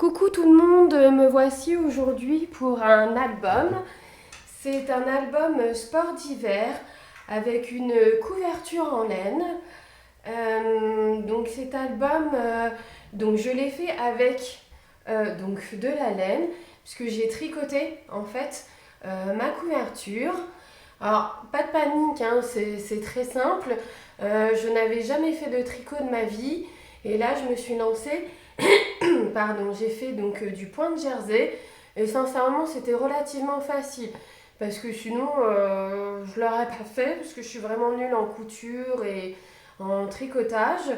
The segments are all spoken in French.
Coucou tout le monde, me voici aujourd'hui pour un album. C'est un album sport d'hiver avec une couverture en laine. Donc cet album, donc je l'ai fait avec donc de la laine puisque j'ai tricoté en fait ma couverture. Alors pas de panique, hein, c'est très simple. Je n'avais jamais fait de tricot de ma vie et là je me suis lancée. Pardon, j'ai fait donc du point de jersey et sincèrement c'était relativement facile parce que sinon je l'aurais pas fait parce que je suis vraiment nulle en couture et en tricotage.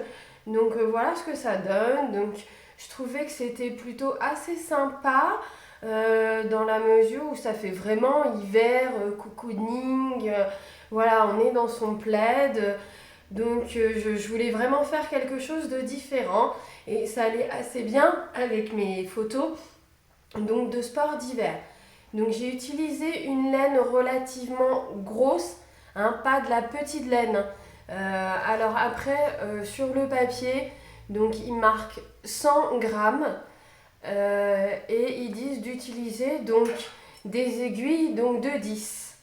Donc voilà ce que ça donne. Donc je trouvais que c'était plutôt assez sympa dans la mesure où ça fait vraiment hiver, cocooning. Voilà, on est dans son plaid. Donc je voulais vraiment faire quelque chose de différent et ça allait assez bien avec mes photos donc de sport d'hiver. Donc j'ai utilisé une laine relativement grosse, hein, pas de la petite laine. Alors après sur le papier, donc ils marquent 100 grammes et ils disent d'utiliser donc des aiguilles donc de 10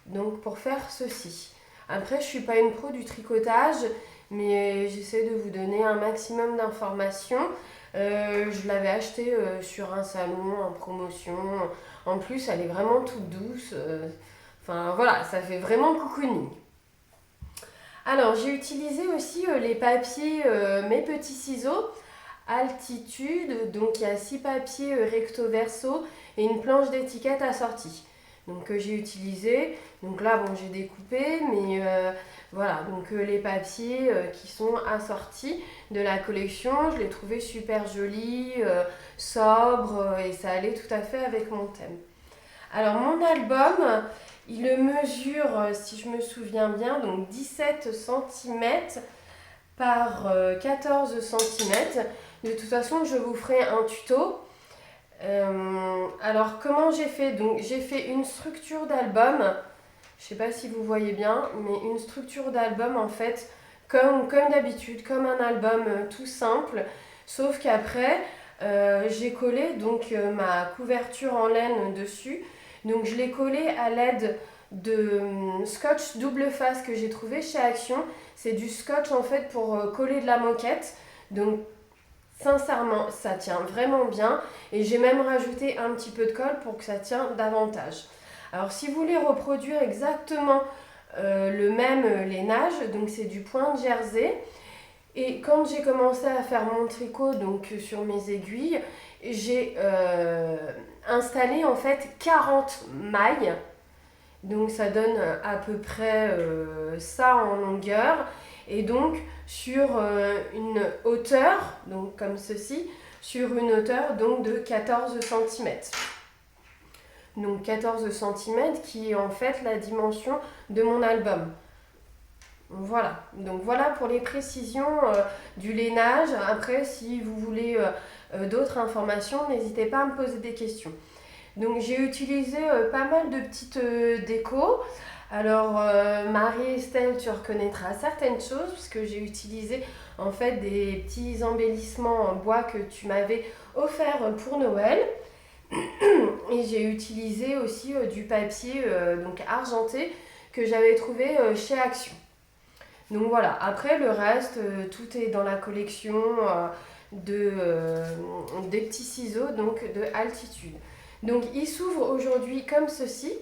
donc pour faire ceci. Après, je suis pas une pro du tricotage, mais j'essaie de vous donner un maximum d'informations. Je l'avais acheté sur un salon en promotion. En plus, elle est vraiment toute douce. Enfin voilà, ça fait vraiment cocooning. Alors, j'ai utilisé aussi les papiers, mes petits ciseaux, Altitude. Donc, il y a 6 papiers recto verso et une planche d'étiquette assortie. Donc j'ai utilisé, donc là bon j'ai découpé, mais voilà, donc les papiers qui sont assortis de la collection, je les trouvais super jolis, sobres et ça allait tout à fait avec mon thème. Alors mon album, il mesure, si je me souviens bien, donc 17 cm par 14 cm. De toute façon, je vous ferai un tuto. Alors comment j'ai fait? Donc j'ai fait une structure d'album, je sais pas si vous voyez bien, mais une structure d'album en fait comme d'habitude, comme un album tout simple, sauf qu'après j'ai collé donc ma couverture en laine dessus. Donc je l'ai collé à l'aide de scotch double face que j'ai trouvé chez Action. C'est du scotch en fait pour coller de la moquette. Donc sincèrement, ça tient vraiment bien et j'ai même rajouté un petit peu de colle pour que ça tienne davantage. Alors si vous voulez reproduire exactement le même lainage, donc c'est du point de jersey. Et quand j'ai commencé à faire mon tricot donc sur mes aiguilles, j'ai installé en fait 40 mailles. Donc ça donne à peu près ça en longueur. Et donc sur une hauteur, donc comme ceci, sur une hauteur donc de 14 cm. Donc 14 cm qui est en fait la dimension de mon album. Voilà, donc voilà pour les précisions du lainage. Après, si vous voulez d'autres informations, n'hésitez pas à me poser des questions. Donc j'ai utilisé pas mal de petites décos. Alors Marie-Estelle, tu reconnaîtras certaines choses puisque j'ai utilisé en fait des petits embellissements en bois que tu m'avais offert pour Noël. Et j'ai utilisé aussi du papier donc argenté que j'avais trouvé chez Action. Donc voilà, après le reste, tout est dans la collection des petits ciseaux donc de Altitude. Donc il s'ouvre aujourd'hui comme ceci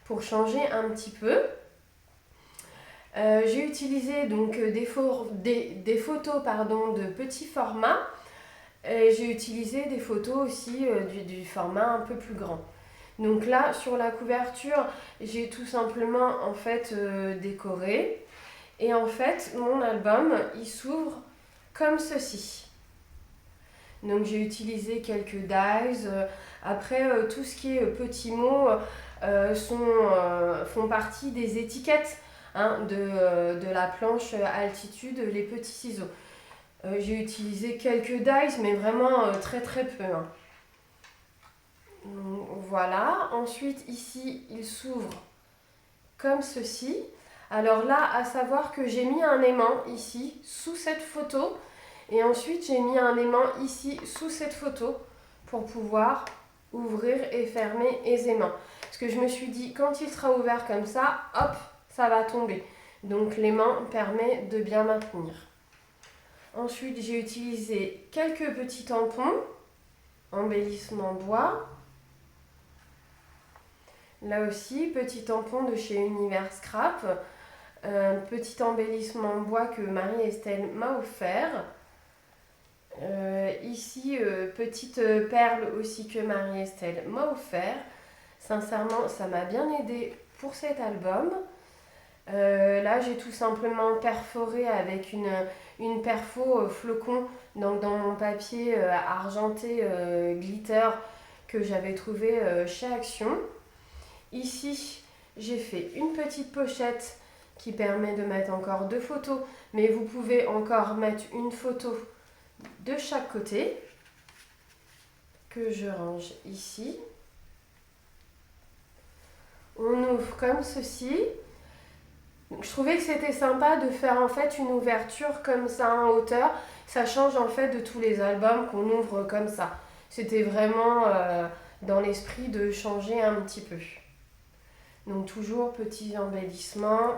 pour changer un petit peu. J'ai utilisé donc des photos pardon, de petits formats. Et j'ai utilisé des photos aussi du format un peu plus grand. Donc là sur la couverture, j'ai tout simplement en fait décoré. Et en fait mon album il s'ouvre comme ceci. Donc j'ai utilisé quelques dies. Après tout ce qui est petits mots font partie des étiquettes hein, de la planche Altitude, les petits ciseaux. J'ai utilisé quelques dies mais vraiment très très peu. Hein. Donc, voilà. Ensuite ici il s'ouvre comme ceci. Alors là à savoir que j'ai mis un aimant ici sous cette photo. Et ensuite, j'ai mis un aimant ici sous cette photo pour pouvoir ouvrir et fermer aisément. Parce que je me suis dit, quand il sera ouvert comme ça, hop, ça va tomber. Donc l'aimant permet de bien maintenir. Ensuite, j'ai utilisé quelques petits tampons, embellissement bois. Là aussi, petit tampon de chez Univers Scrap. Un petit embellissement bois que Marie-Estelle m'a offert. Ici, petite perle aussi que Marie-Estelle m'a offert. Sincèrement, ça m'a bien aidé pour cet album. Là, j'ai tout simplement perforé avec une perfo flocon dans mon papier argenté glitter que j'avais trouvé chez Action. Ici, j'ai fait une petite pochette qui permet de mettre encore 2 photos, mais vous pouvez encore mettre une photo de chaque côté que je range ici. On ouvre comme ceci. Je trouvais que c'était sympa de faire en fait une ouverture comme ça en hauteur. Ça change en fait de tous les albums qu'on ouvre comme ça. C'était vraiment dans l'esprit de changer un petit peu. Donc toujours petit embellissement.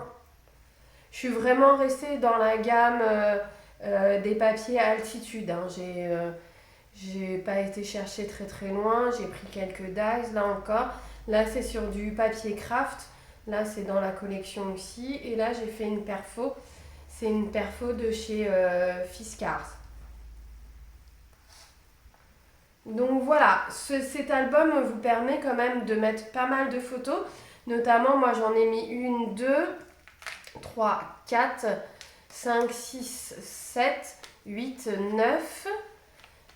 Je suis vraiment restée dans la gamme des papiers à altitude. Hein. J'ai pas été chercher très très loin. J'ai pris quelques dies là encore. Là c'est sur du papier craft. Là, c'est dans la collection aussi. Et là, j'ai fait une perfo. C'est une perfo de chez Fiskars. Donc voilà, cet album vous permet quand même de mettre pas mal de photos. Notamment, moi, j'en ai mis 1, 2, 3, 4, 5, 6, 7, 8, 9,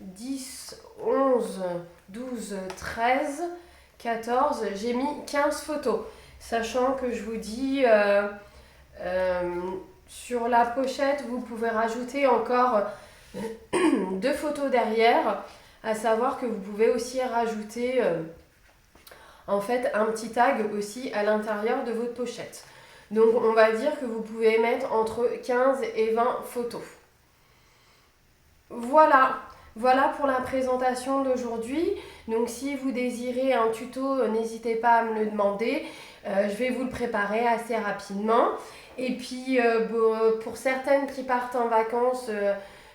10, 11, 12, 13, 14. J'ai mis 15 photos. Sachant que je vous dis, sur la pochette, vous pouvez rajouter encore 2 photos derrière. À savoir que vous pouvez aussi rajouter en fait un petit tag aussi à l'intérieur de votre pochette. Donc on va dire que vous pouvez mettre entre 15 et 20 photos. Voilà pour la présentation d'aujourd'hui. Donc si vous désirez un tuto, n'hésitez pas à me le demander. Je vais vous le préparer assez rapidement. Et puis pour certaines qui partent en vacances,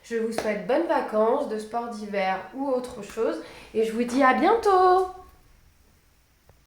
je vous souhaite bonnes vacances de sport d'hiver ou autre chose. Et je vous dis à bientôt!